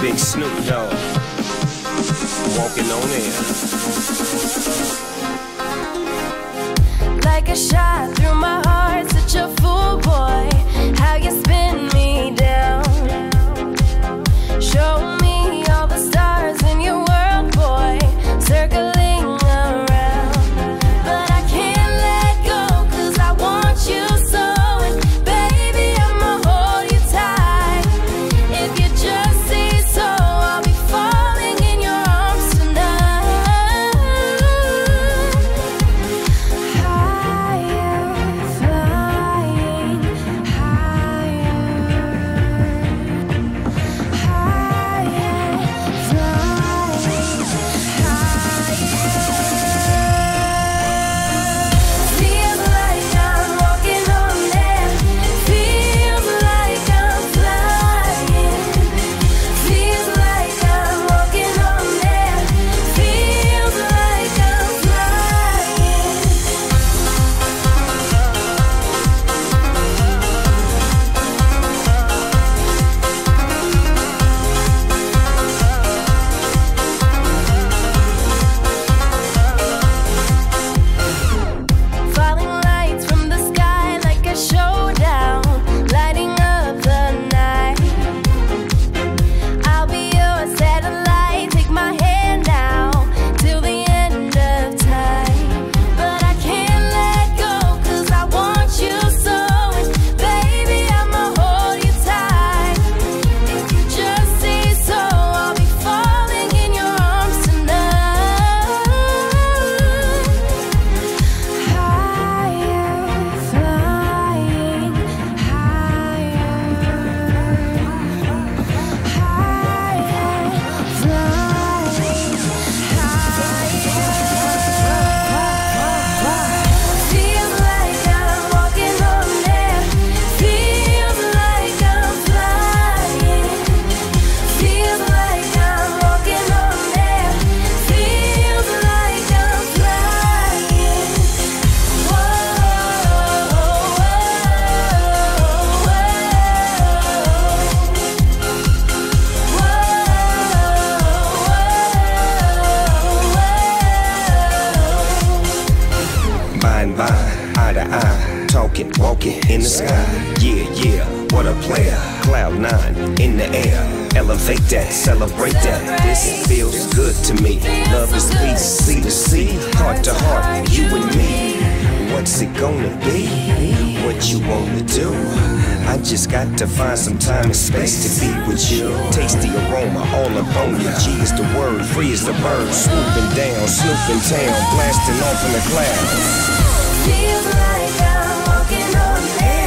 Big Snoop Dogg, walking on air. Like a shot through my heart, such a fool boy. How you spin me down. Show me all the stars in your world, boy, circling around. But I can't let go, 'cause I want you so. And baby, I'ma hold you tight. If you just say so, I'll be falling in your arms tonight. Higher, flying higher. Higher, flying higher. Feels like I'm walking on air. Feels like I'm flying. Feels like I'm walking on air. Feels like I'm flying. Falling lights from the sky like a showdown, lighting up the night. I'll be your satellite, take my hand now till the end of time. But I can't let go, 'cause I want you so. And baby, I'ma hold you tight. If you just say so, I'll be falling in your arms tonight. Higher, flying higher. Higher, flying higher. Feels like I'm walking on air. Feels like I'm flying. Feels like I'm walking on air. Feels like I'm flying. Mind, eye to eye, talking, walking in the sky. Yeah, yeah, what a player. Cloud 9 in the air. Elevate that, celebrate that. This feels good to me. Love is peace, sea to sea, heart to heart, you and me. What's it gonna be? What you wanna do? I just got to find some time and space to be with you. Taste the aroma all up on you. G is the word, free as the bird. Swooping down, snooping town, blasting off in the clouds. Feels like I'm walking on air.